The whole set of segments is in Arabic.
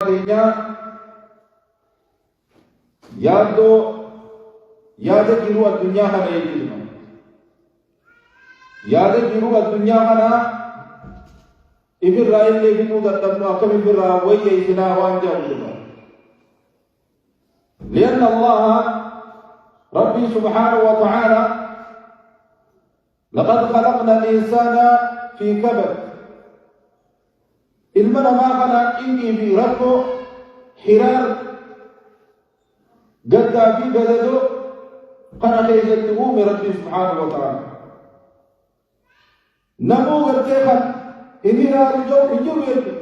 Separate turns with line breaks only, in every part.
keenya yaada jiruu addunyaa kana eeggifna. Yaada jiruu addunyaa kana ifirraa illee fixuu dadhabnu akkam ifirraa wayyeessinaa waan jedhamudha. لأن الله ربي سبحانه وتعالى لقد خلقنا الإنسان في كبد. المرء ما خلق إني في ربه حرار قد في بدده قال ليس التقوم ربي سبحانه وتعالى نمو قرتيخا إني رجو إنجو يلي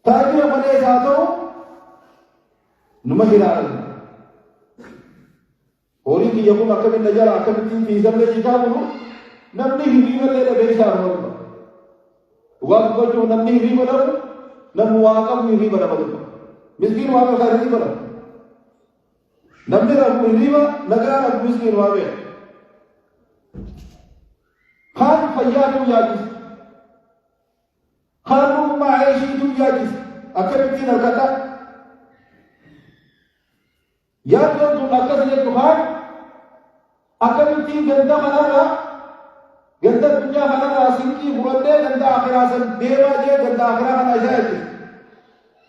تاجر فليس آتو نمهر عليه أريد يقول أكم النجار أكم الدين في زمن جتابه نمني هريم الليلة بيشار مرضى وقال نمني هريم له نمو واقم هريم له مسكين واقم خير هريم له نمني رب هريم نجار رب مسكين واقم خان فياتو ياجس خانو معيشيتو ياجس أكم الدين الكتا ياتو تنقص يتخان أكم الدين جندا منارا جندا الدنيا منارا سنكي فرده جندا آخرا سن ديوا جي جندا آخرا من أجاية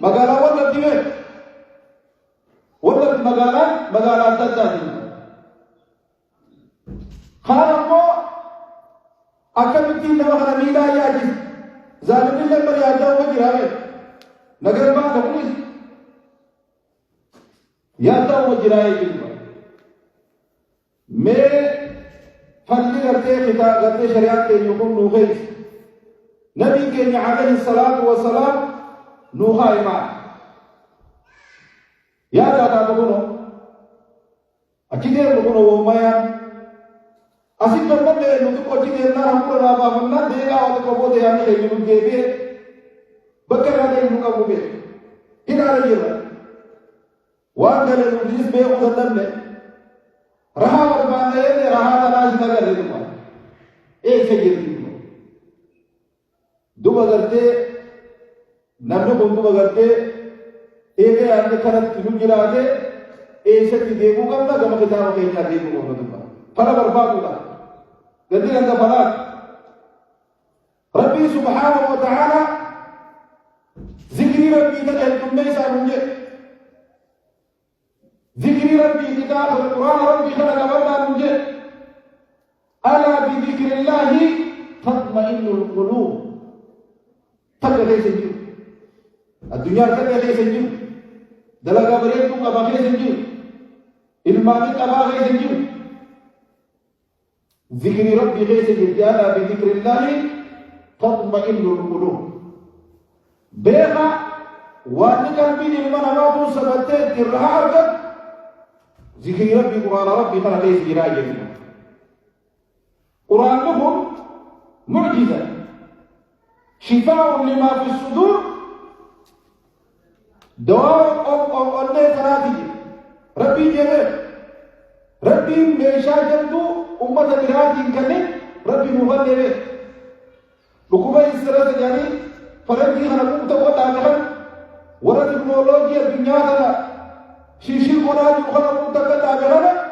مغالا ولا ديوه ولا مغالا تجاهي خانمو أكم الدين نوخنا ميلا ياجي ظالم الله مريادا وجراوه نگر ما دبوس यादा वो जिराए जिल्मा मैं फर्जी करते खिता करते शरियत के हुक्म नूहे नबी के अलैहि सलातु व सलाम नूहा ईमान याद आता बगुनो अचिदे बगुनो वो माया असित नंबर में नुक को अचिदे ना हमको राबा वन्ना देगा और को वो दे आने के नुक देवे बकरा दे नुका वो बे किनारे ये वांगले नुजिस बे उदन ने रहा बरबाने ने रहा तलाश न कर रही मां एक से गिरती दो बगरते नब्बे को बगरते एक अन्य खरत किनु गिराते एक से देवो का ना गम किताब के ना देवो को मतलब फला बर्बाद होता गति अंदर फला रब्बी सुब्हानहु व तआला जिक्री रब्बी का तुम में सा मुझे ذكر ربي كتاب القرآن ربي خلق بنا मुझे ألا بذكر الله تطمئن القلوب تبغي سنجو الدنيا تبغي سنجو دلगा बरेत तुम अबागे सनजू इल्मानिक अबागे सनजू ذكر ربي غير سنجو ألا بذكر الله تطمئن القلوب بيخا وانك البين المنامات سبتت الرهاب ذكر ربي قرآن ربي فلا ليس جراجة قرآن لهم معجزة شفاء لما في الصدور دواء أو أنه ثلاثي ربي جبه ربي ميشا جلدو أمة براجين كنه ربي مغلبه لكما إسرائيل جاني فربي خلقون تقوى تعالى ورا تكنولوجيا الدنيا هذا شيشي قرآن يخلق متقل آجرانا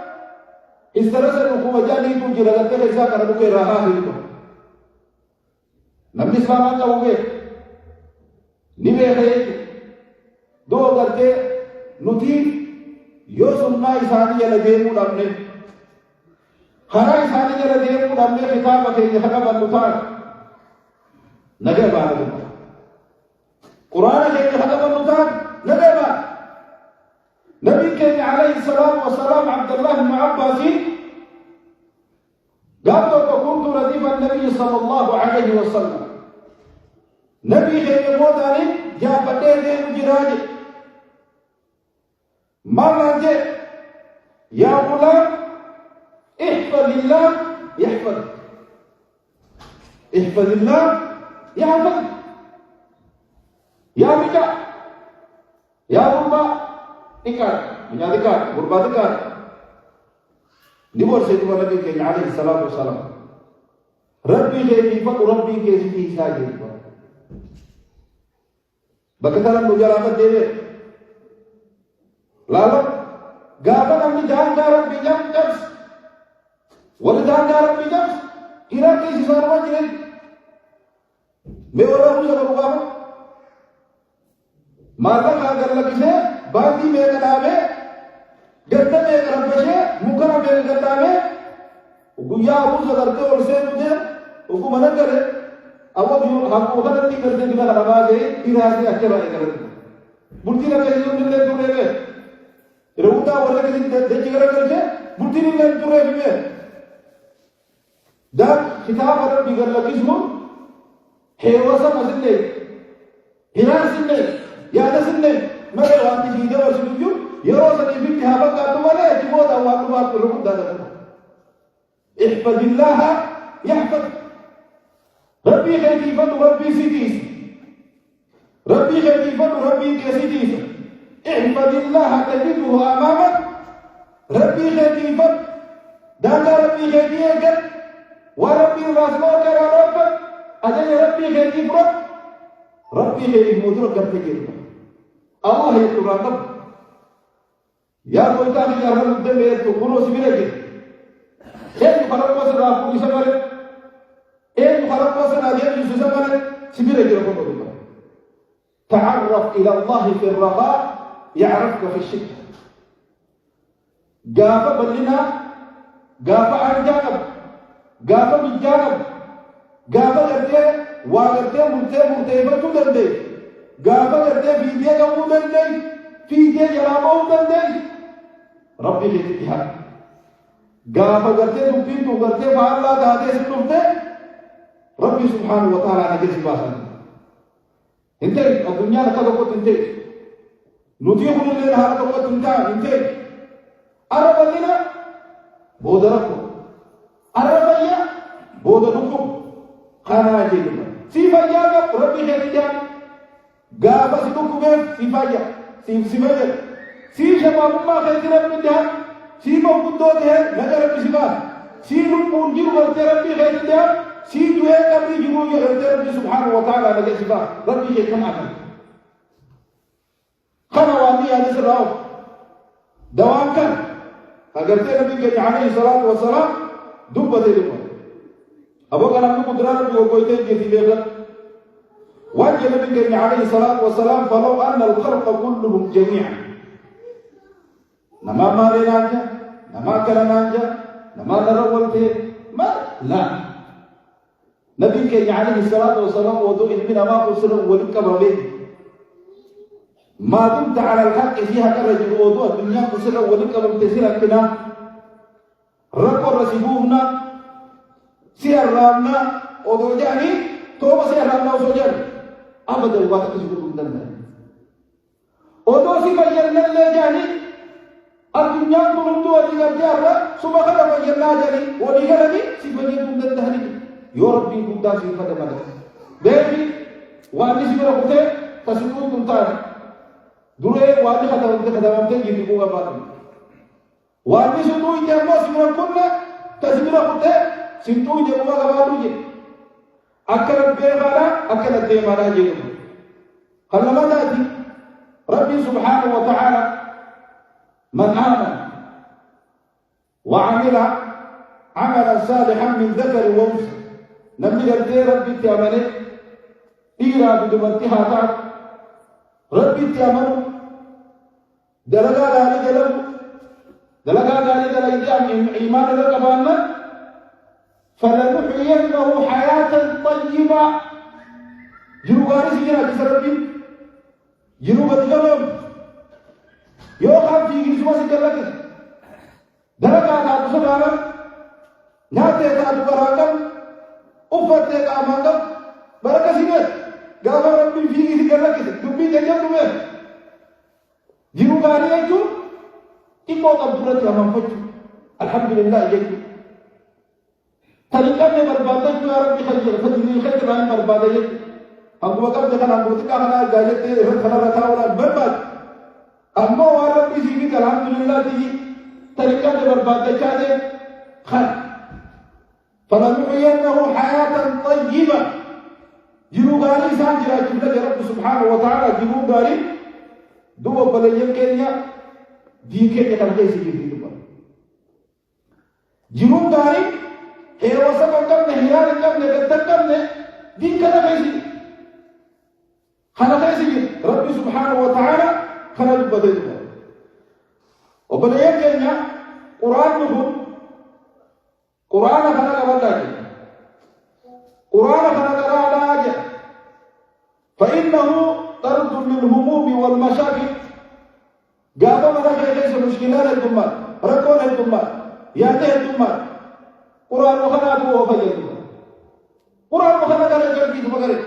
इस तरह से नुकु वजह नहीं तुझे लगते ऐसा कर नुके रहा है तो नबी इस्लाम का होगे निवे है दो करते नुती यो सुनना इसानी या लगे मुड़ हमने हरा इसानी या लगे मुड़ हमने किताब के हका बंदुता नगे बाहर कुरान के हका बंदुता नगे बाहर नबी के अलैहि सलाम व सलाम अब्दुल्लाह बिन अब्बास قال كنت رديف النبي صلى الله عليه وسلم نبي के मोद आने जा बटे दे मुजराज मांगे या गुलाम احفظ الله يحفظ احفظ الله يحفظ يا بكا يا ربا ikat menyadikan berbadikan divorce itu Nabi ke alaihi salatu wasalam Rabbi ke sifat Rabbi ke sifat saja بكتنا مجرد ديبه لا لا قابل أمي دان دارب بجام جبس ولدان دارب بجبس إلى كيس صار وجهه ميورا مجرد رقابه ماذا قال لك إذا باندي ميقنامه قدم ميقنامه مكرم ميقنامه وقيا أبو صدرته ورسيه مجھے وقو منع کرے أول يوم هم وقت اللي کرتے بنا نمازه إرادة أكبر کرتے بلتي لگے جو ملنے دورے میں روتا ولا كذي دجي کرتے بلتي ملنے دورے میں دا كتاب ربي قال لك اسمه هيوسا مسلي هناسلي يا نسلي ما يوانتي جيدا ورسلو يروسا في كتابك قاتمانه تبوت أوقات ركض دادا احفظ الله يحفظ ربي خيفا ربي سيديس ربي خيفا ربي كسيديس احفظ الله تجده أمامك ربي خيفا دادا ربي خيفا وربي راسموك ربك أجل ربي خيفا ربي خيفا مدرك كرتك الله يتراقب يا قلت أخي يا رب الدم يتقولوا سبيلك إيه خلق واسر رافو يسمى إيه خلق واسر أديان يسمى سبيلك ربك تعرف إلى الله في الرخاء يعرفك في الشدة قاف بلنا قاف عن جانب قاف من جانب قاف قرتي وقرتي مرتبة دندي قاف قرتي في دي قوم دندي في دي جرامه دندي ربي لتتحاد قاف قرتي دبين تو قرتي فعلا دادي سنفته ربي سبحانه وتعالى نجد باسا انتي الدنيا لك دقوت انتي نتيخ لله هذا دقوت انتي أرى لنا بود ركو أرى بيا بود ركو خانا جيدنا سيفايا ربي خيرجان قاف سنوكو بيت سيفايا سيفايا سيف شباب ما خيرجان من جهة سيف موجود ده نجار بسيفان سيف نقول جيرو برتي ربي خيرجان سيف جوه كبري جيرو ربي سبحانه وتعالى نجار سيفان ربي خيرجان أكمل خنا وادي هذا سراو دوام كان أجر النبي كان عليه الصلاة والسلام دب بديله أبو كان أبو قدران أبو قويتين كثيرا وجه النبي كان عليه الصلاة والسلام فلو أن الخلق كلهم جميعا نما ما لنانجا نما كلنانجا نما نرولته ما لا نبي كان عليه الصلاة والسلام وضوء من ما قصر ولك بابه ما دمت على الحق فيها كرجل وضوء الدنيا قصر ولك بمتسير كنا ركو رسيبوهنا سير رامنا وضوء جاني توبة سير رامنا وسجر أبدا الوقت سيكون دلنا وضوء سيكون جلنا جاني الدنيا تلومدو أديك جارة سبحان الله جلنا جاني وديك لدي سيكون يكون دلنا يا ربي كنت سيكون دلنا بيبي وأني سيكون أخذ تسيكون كنتان دوري وادي خدمت جيبي بوغا باتم وادي سنتو يجمع سيكون كنا تسيكون أخذ سنتو يجمع غبارو جي أكلت بيغانا أكلت ديمانا جيبي خلما داتي ربي سبحانه وتعالى من آمن وعمل عملا صالحا من ذكر وانثى نبي قلتي ربي تأمني إيرا بدمتها تعب ربي تأمنوا دلقا غالي جلبوا دلقا غالي جلبوا إيمان لك بأننا فلنحيينه حياة طيبة جنو غاري سيجنا جس ربي جنو بدقلهم يوقف في جسمه سيجلك دلقا تاتو سبحانه ناتي تاتو براكم أفتي تامانكم بركة سيجنا قال ربي في سيجلك دبي جنجل دبي جنو غاري يجو إكو قبضرت أمام فتو الحمد لله يجو طريقة में बर्बादी जो यार भी खरीद फजली खरीद रहा है बर्बादी हम वो कब देखा ना बोलते का हमारा गाय ते खाना रखा और बर्बाद अम्मा वाला भी जी भी अल्हम्दुलिल्लाह दी طريقة में बर्बादी क्या दे खर فلنحيينه حياة طيبة جيرو غاري سان جرا جبنا رب سبحانه وتعالى جيرو غاري دو بلين كينيا دين كينيا كان كيسي جيرو جيرو غاري هي وسط كم نهيار كم نقدر كم نه دين كذا كيسي خنا كيسي رب سبحانه وتعالى خنا بدل وبلين كينيا قرآن نقول قرآن خنا كبر قرآن خنا كراجع فإنه طرد للهموم والمشاكل قابل لك ليس مشكلات الدمار ركون الدمار ياته الدمار قرآن خنا هو فجر قرآن خنا كلا جلبي تمكره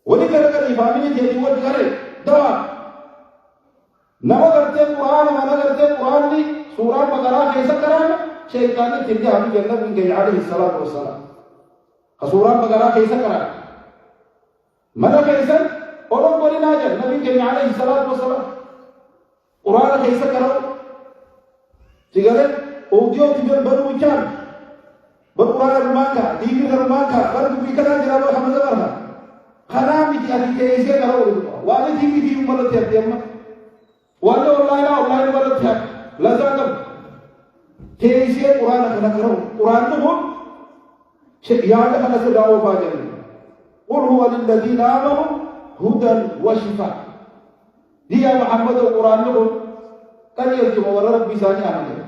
ولي كلا كلا فاميلي جدي ود كره دوا نما کرتے قرآن مانا کرتے قرآن دی سورہ بقرہ کیسا کرام شیطان ترجع علی جنت من گئی علیہ الصلوۃ والسلام سورہ بقرہ کیسا کرام مانا کیسا اور بولی نہ جن نبی کے علیہ الصلوۃ والسلام قرآن کیسا کرو تیگرے اودیو تیگر بنو چان بر قرآن رمانگا دیگر رمانگا بر بکنا جناب حمزہ برها خنامی تی ادی کیسے کرو والے دیگی دی عمر تے اما والله والله ولا تهاب لا زعم تيجي قرآن خنا كرو قرآن تقول شيء يعني خنا سداو فاجر قل هو للذين آمنوا هدى وشفاء دي محمد القرآن تقول كان يرجو ولا ربي ثاني عمله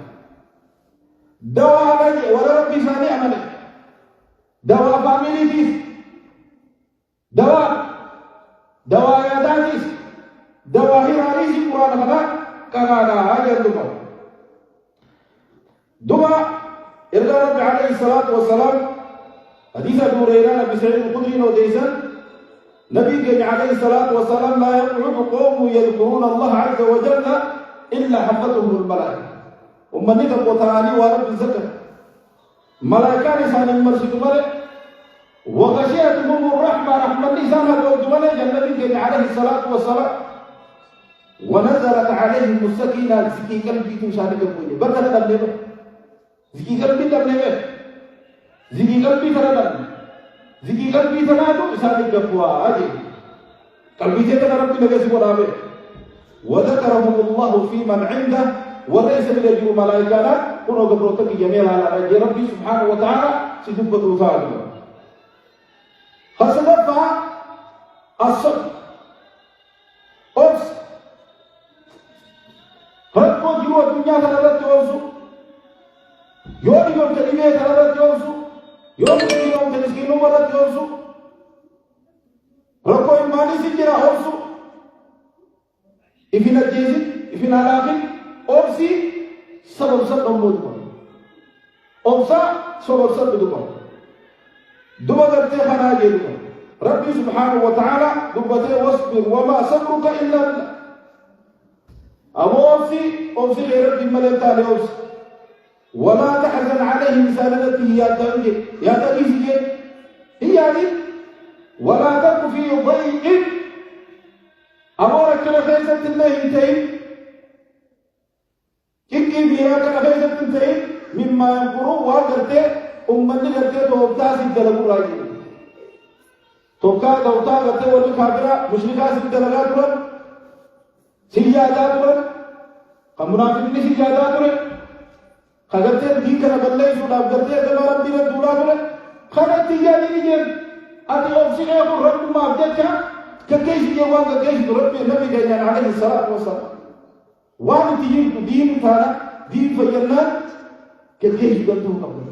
دوا على ولا ربي ثاني عمله دوا فاميلي ديس دوا يا دانيس دواهر عليه القرآن خلا كرانا هاجر دما إرجع رب عليه الصلاة والسلام حديث أبو هريرة نبي سعيد الخدري وديسا نبي عليه الصلاة والسلام لا يقعد قوم يذكرون الله عز وجل إلا حفتهم الملائكة ومن نتبع وتعالي ورب الزكاة ملائكة لسان المرشد ملك وغشيتهم الرحمة رحمة لسان الدولة النبي عليه الصلاة والسلام ونزلت عليهم السكينة زكي قلبي تشارك الدنيا بدل قلبي زكي قلبي تبنيه زكي قلبي تردد زكي قلبي تنادو إساني قفوا أجي قلبي تتنا ربي نجسي ورابه وذكرهم الله في من عنده وليس من يجيب ملائكانا كنو قبروتك جميعا على ربي سبحانه وتعالى سيدبت وفاده خسنفها الصدق أبس ربو جرو الدنيا تلالت يوزو يوني يوم تلمية تلالت يوزو يوم تنسكينو ملت يوزو ربو إماني سجرا أوزو إفنا الجيزي إفنا الآخر أوزي سبب سبب موجود أوزا سبب سبب دوبا دوبا درتي خنا جيدو ربي سبحانه وتعالى دوبا واصبر وما صبرك إلا بالله أوصي غير الملك تالي أوصي ولا تحزن عليهم سالته يا تنجي يا تنجي هي يعني ولا تك في ضيق أمورك لخيزة الله انتهي كيكي بيها كخيزة انتهي مما ينقروا وقرته أمني قرته توبتا سيدلقوا راجي توبتا قرته والكافرة مشركا سيدلقات ورد سيادات ورد كمنافقين سيادات ورد خلته دين كنا بلله سودا قرته دما ربي ردولا ورد خلته تيجاني نيجي أتي أوفسي أقول رب ما أبدك ككيس يوان ككيس ربي النبي جاء عليه الصلاة والسلام وان تيجي دين ثانا دين فينا ككيس بنتهم قبل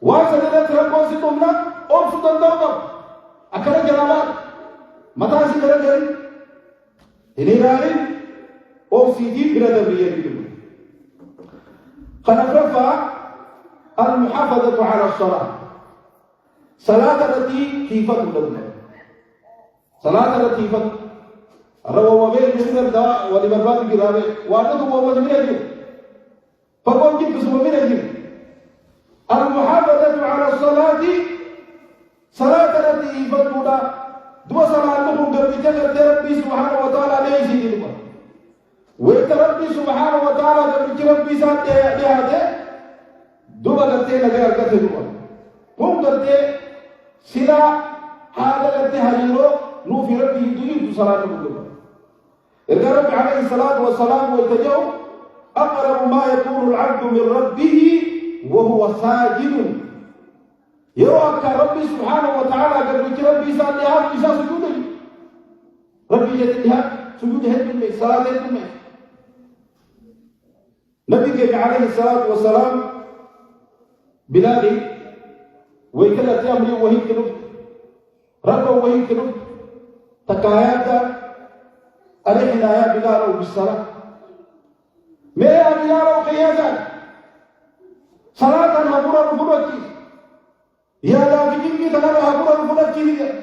واسدنا ربنا سيدنا أوفس دندونا أكره جلالات متى سيدنا جري ini rari OCD berada بيده خنفرفا المحافظة على الصلاة صلاة التي كيفت لنا صلاة التي كيفت روى وبين من الدواء ولمبان كرامه وأنه هو من يجب فقال جيب بسم من يجب المحافظة على الصلاة صلاة التي كيفت لنا دو صلاة لكم قبل جنة ربي سبحانه وتعالى ليس يجب وإذا ربي سبحانه وتعالى قبل ربي سات هذا دو بلته لگا کرتے دو هم کرتے سلا هذا التهريرو نو في ربي يدوي صلاة الظهر إذا رب عليه الصلاة والسلام ويتجاوب أقرب ما يكون العبد من ربه وهو ساجد يروى ربي سبحانه وتعالى قبل ربي سالها إذا سجوده ربي جدها سجوده بالمي صلاة بالمي نبي عليه الصلاة والسلام بلادي ويكلت أمري وهي كنف ربه وهي كنف تكايات علينا يا بلال بالصلاة ما يا بلال وقيادا صلاة هبورا رفضتي يا لا بجنبي تنال هبورا رفضتي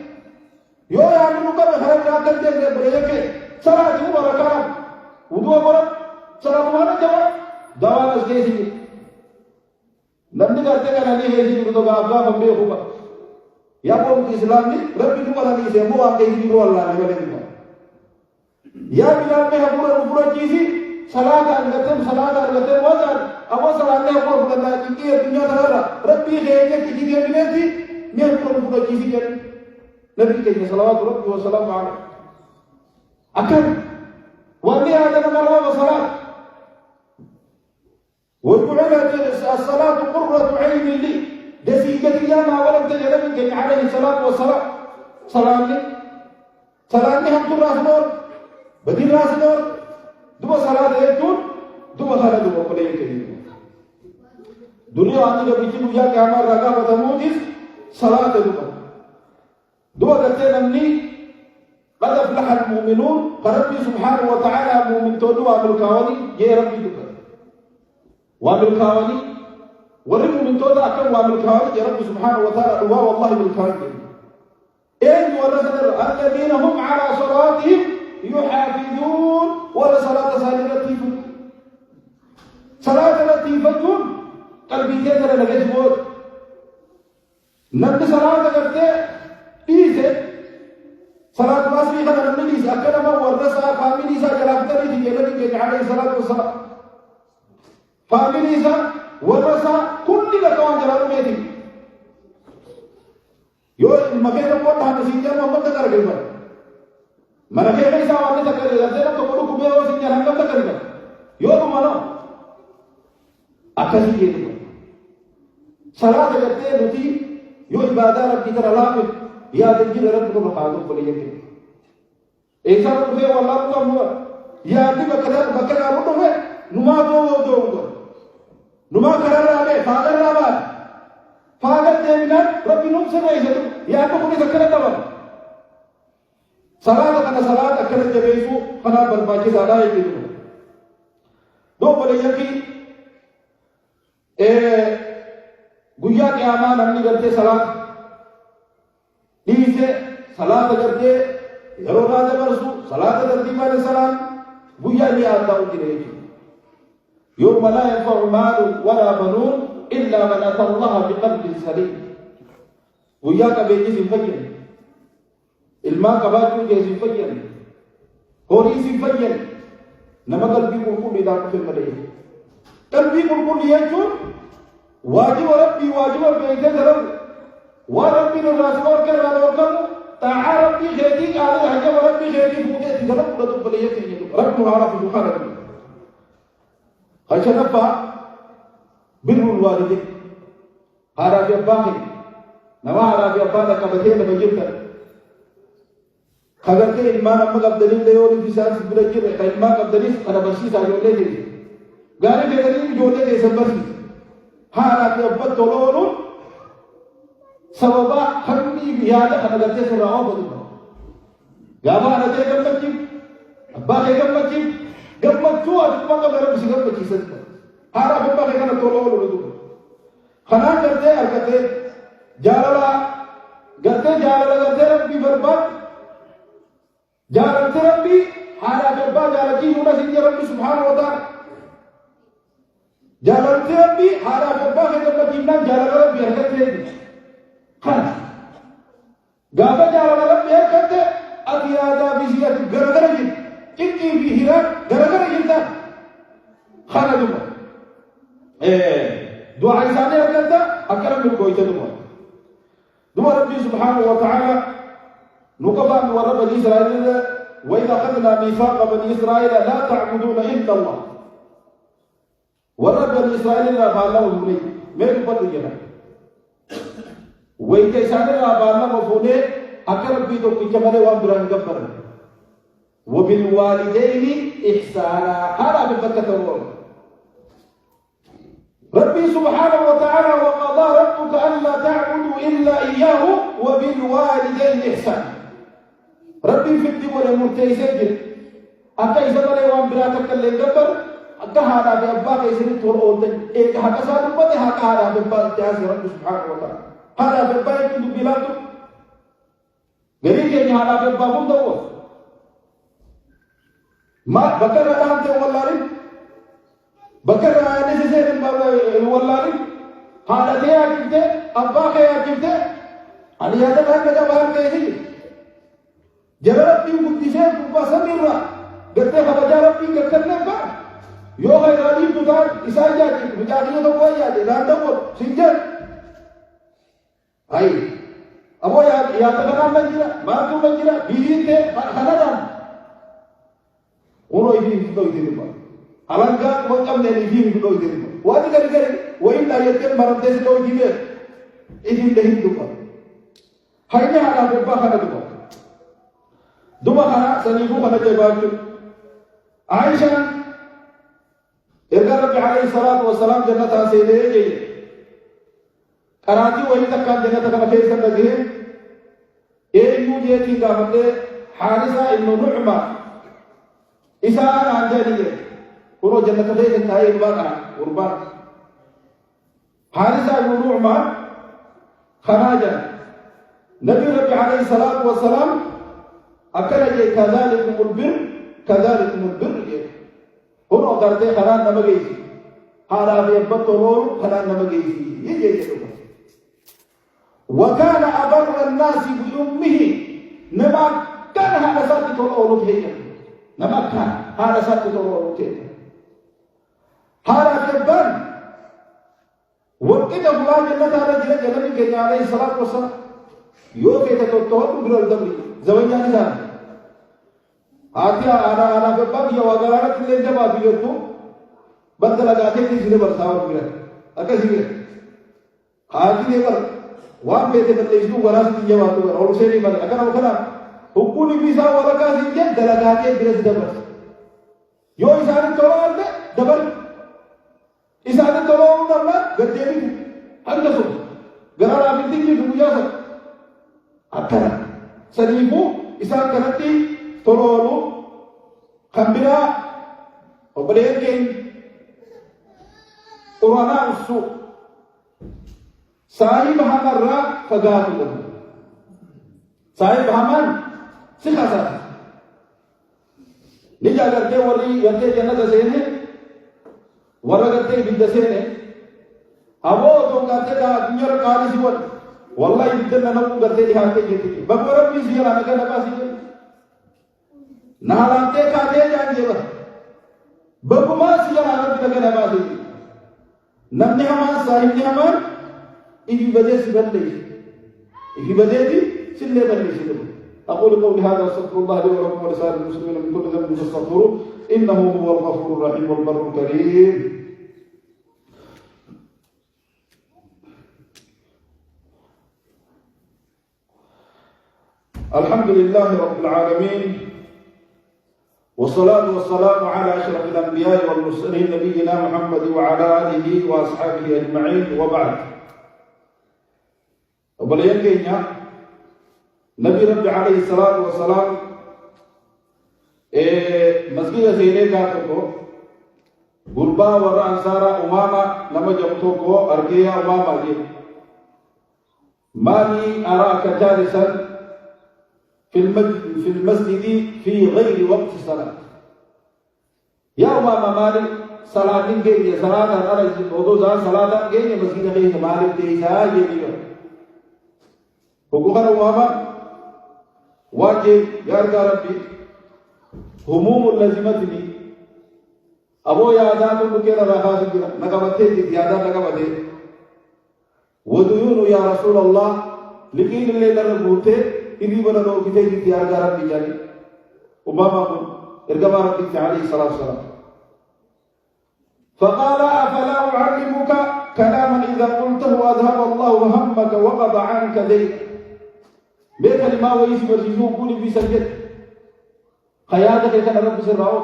يو يا من نقبل خلق راكب جنب بريك صلاة هو ركاب ودوا برا صلاة وانا جواب دوانا سكيسي نمني करते का नहीं है जी तो बाबा बम्बे होगा या वो इस्लाम ने रब्बी को वाला नहीं है वो आके ही वो अल्लाह ने वाले नहीं या बिलाल में हबूरा रुबूरा चीज़ी सलात अलगते वज़न अब वो सलात ने वो बुलंदा क्योंकि ये दुनिया दरारा रब्बी खेलने की चीज़ें मिले थी मैं हबूरा रुबूरा चीज़ी कर नबी के सलावत रब्बी व सलाम आले अकल वाले आदम मरवा व सलात وجعلت الصلاة قرة عين لي دسيقة ما ولم تجد منك عليه الصلاة والسلام صلاة هم تر راس نور بدين راس نور دو صلاة يجون دو صلاة دو قليل كريم دنيا عندي كبيرة مجا كامر رجع بتموجس صلاة دو قتين أمني قد أفلح المؤمنون فربي سبحانه وتعالى مؤمن تولوا عبد الكواني يا ربي دو وامل ورموا من تودا أكم وامل يا رب سبحانه وتعالى هو والله بالكواني إن ورسل الذين هم على صلاتهم يحافظون ولا صلاة صلاة لطيفة قلبي كذا لجسمه نبي صلاة کرتے إيسه صلاة واسمي خلنا نبي أكنا ما ورثة فاميلي سا جلابتني دي النبي عليه الصلاة والسلام فاميلي سا ورثة كل لكوان جلابه ميدي يو المكان को ठाने सीजन में हम तक कर गए पर मर के नहीं सावाने तक कर गए तो बड़ो कुबे और सीजन हम तक कर गए यो तो मानो अकसी ये तो सलाह करते रुचि यो इबादत रब की तरह लाभ या दिन की रब को बखादो को लिए के ऐसा रुपए वाला को हम या दिन बकरा बकरा रोड में नुमा दो नुमा करा रहा है फादर रहा फादर देविना रब्बी नुम से नहीं है या तो कोई सकरा तब सलाह अकल जबेसु फना बर्बादी ज़्यादा है कि दो बोले कि गुया के आमान हमने करते सलात इसे सलात करते यरोना दे बरसु सलात करती माने सलाम गुया नहीं आता उनकी रहेगी يوم لا ينفع مال ولا بنون إلا من أتى الله بقلب سليم وياك بيجي فجر الماء كباكو جيسي فجر هوريسي فجر نما قلبي كل إذا كفر مليه قلبي كل يجون واجب ربي واجب بيجي رب وربي الرسول كذا وكم تعالى ربي خيرك على حاجة وربي خيرك فوجئ رب لا تقبليه رب عارف سبحانه خشنفا بر الوالدين هذا في أباك نما هذا في أباك كبتين بجيبك خبرتين إيمان أمك أبدالين ليولي في سانس برجير إيمان أبدالين أنا بشي ساجون ليه غاني بيدالين جولي دي سبسي هذا في أباك تولولو سببا حمي بيادة أنا قلت سراء بدوما غابا أنا جاي كم بجيب أباك كم بجيب गम्मत जो आज तुम का मेरे मुझे गम्मत चीज़ है हारा बम्बा के ना तोलो लो लो खाना करते जालला करते रब्बी बर्बाद जालते रब्बी हारा बम्बा जालची यूना सिंह रब्बी सुभान होता जालते रब्बी हारा बम्बा के गम्मत चीज़ ना जालला रब्बी हरकत है खाना गाबा जालला रब्बी हरकत अतियादा बिजियत गरगरजी إني في هلال درجة جدا خالد دمر دعاء إنسانية كذا أكرم من قوي دمر ربي سبحانه وتعالى نقبا ورا بني إسرائيل وإذا أخذنا ميثاق بني إسرائيل لا تعبدون إلا الله ورا بني إسرائيل لا بالله ومني ما يقبل جنا وإذا إسرائيل لا بالله مفهومه أكرم بيتو كجمله وامبران جبر وبالوالدين إحسانا هذا ببركة الله ربي سبحانه وتعالى وقضى ربك ألا تعبدوا إلا إياه وبالوالدين إحسانا ربي في الدول المرتيسجل أكا إسمالي وامبراتك اللي جبر أكا هذا بأباك إسمالي طول أولدن إيه هكا سالو بدي هكا هذا بأباك جاسي ربي سبحانه وتعالى هذا بأباك يكون بلادو غريب هذا بأباك دوّر ما بكر أنت والله بكر أنا سيسير والله هذا ده أكيد أباك أكيد أنا هذا ما كذا بار كذي جرب تيم كتير بسم الله قلت هذا جرب تيم كتير نبى يوم هيرالي تدار إسحاق جاتي مجاهدين تو كوي جاتي راندم سينجر هاي أبو يا تكلم بنجرا ما تو بنجرا بيجي ته خلاص uno ibi do idiriba alanga mo kamne ni ibi do idiriba wadi gari gari wain la yete marante do idibe idin de hinduba hayne hala be ba kana duba kana sanifu kana jebatu aisha irga rabbi alayhi salatu wassalam jannata se le je karati wahi takka jannata kana fe sa lage e yu je ti ga mate harisa ibn nu'ma إسحاق عن جارية ورو جنة خير تاي قربان حارثة بن نعمة خراجة نبي ربي عليه الصلاة والسلام أكل كذلكم البر ورو قرتي خران نمجيسي هذا بيبطلون خران نمجيسي يجي وكان أبر الناس بأمه نما كان هذا ساتي تقول هي نمكها هذا ساتو روتين هذا كبر وكذا الله جل تعالى جل جلاله عليه الصلاة والسلام يوكي تتوتوه بقول الدبري زوجة نزار آتيا أنا كبر يا وقارات اللي جماعة بيجتو بدل أجاتي تيجي برساوي بيجت أكاسيجي آتي ده وان بيته بدليشتو وراس تيجي واتو اور سيري بدل أكنا وكنا हुकुनी बीसा वाला का सिंजे दलगाते बिरस दबर यो इसाने तोड़ाल दे दबर इसाने तोड़ाल दबला गद्देवी अंदसो गरारा बिल्डिंग की दुनिया से अठरा सनीबू इसान करती तोड़ालू खंबिरा ओबरेके उराना उसु साहिब हमर्रा फगातु साहिब हमन सिखासा निजा करते वरी करते जन्नत सेने वरा करते बिद सेने अबो तो करते का दुनिया रा काली सिवत वल्लाह बिद ननू करते दिखाते जीती बगवर भी सिया ना के नपासी नालाते का दे जान जेव बगमा सिया ना के नपासी नन्ने हम साहिब ने हम इबी वजह से बन गई इबी वजह थी सिले बन गई أقول قولي هذا واستغفر الله لي ولكم ولسائر المسلمين من كل ذنب فاستغفروه إنه هو الغفور الرحيم والبر الكريم. الحمد لله رب العالمين والصلاة والسلام على أشرف الأنبياء والمرسلين نبينا محمد وعلى آله وأصحابه أجمعين وبعد. وبلينكينا نبي ربي عليه الصلاة والسلام مسجد زينة كاتو غربا ورا أنصارا أماما لما جمتوكو أرجيا أماما جي ماني أراك جالسا في المسجد في غير وقت الصلاة يا أماما مالي صلاة نجي صلاة أنا وضوء صلاة نجي مسجد غير مالي تيسا يجي وقال أماما واجب يا ربي هموم اللازمتني أبو يا آدم بكرة راحة سكرة نكبتة زيادة نكبتة وديون يا رسول الله لكن اللي نربوته إذي بنا لو كتير ديار جارب بيجاني أمامة إرجما ربي عليه الصلاة والسلام فقال أفلا أعلمك كلاما إذا قلته أذهب الله همك وقضى عنك دينك بيت لما ويس برزيزو كوني بسجد خيادك كان رب سراو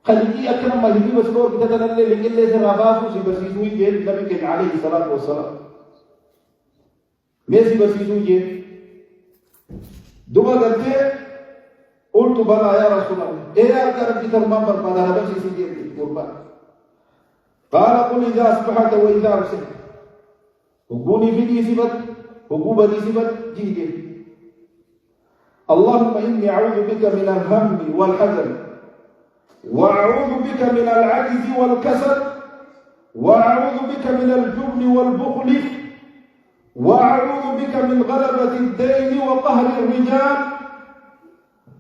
خليكي أكرم ما هدي بسلور كتنا اللي لكن ليس راباسو سي برزيزو جيد نبي عليه الصلاة والسلام ميسي برزيزو جيد دوما قلت قلت بلى يا رسول الله إيه أكرم كترمان بربادا ربسي سيجيد قربان قال قل إذا أصبحت وإذا أرسلت وقوني في دي سبت وقوبة دي سبت جيجي اللهم إني أعوذ بك من الهم والحزن وأعوذ بك من العجز والكسل وأعوذ بك من الجبن والبخل وأعوذ بك من غلبة الدين وقهر الرجال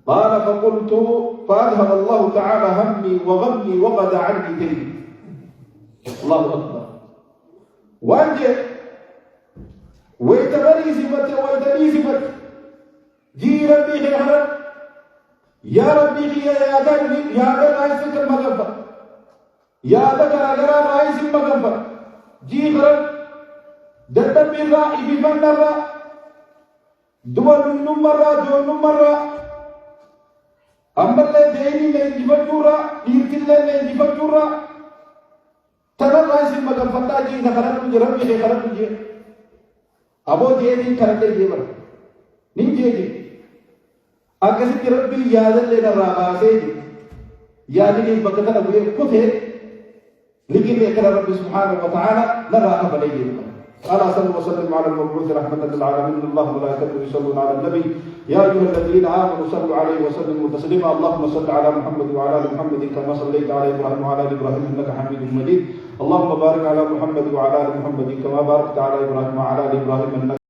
قال فقلت فأذهب الله تعالى همي وغمي وقضى عني ديني الله أكبر وأنجي ويتبري سبت ويتبري سبت جي ربي خير يا ربي خير يا ربي يا ربي رايس المغفر يا ربي رايس المغفر جي خير دتم بالرا إبن الرا دول نمرة دول نمرة أمر له ديني له جبجورا يرتل له جبجورا ترى رايس المغفر تاجي نخرج ربي خير ربي أبو جيدي كرنده جيبر نين جيدي أكسي ربي يادل لنا راباسي يادل بكتنا بيه كفه لكن يكرر ربي سبحانه وتعالى نراها بليه ألا صلوا وسلم على المبعوث رحمة للعالمين الله وملائكته يصلون على النبي يا أيها الذين آمنوا صلوا عليه وسلموا تسليما اللهم صل على محمد وعلى آل محمد كما صليت على إبراهيم وعلى آل إبراهيم إنك حميد مجيد اللهم بارك على محمد وعلى آل محمد كما باركت على إبراهيم وعلى آل إبراهيم إنك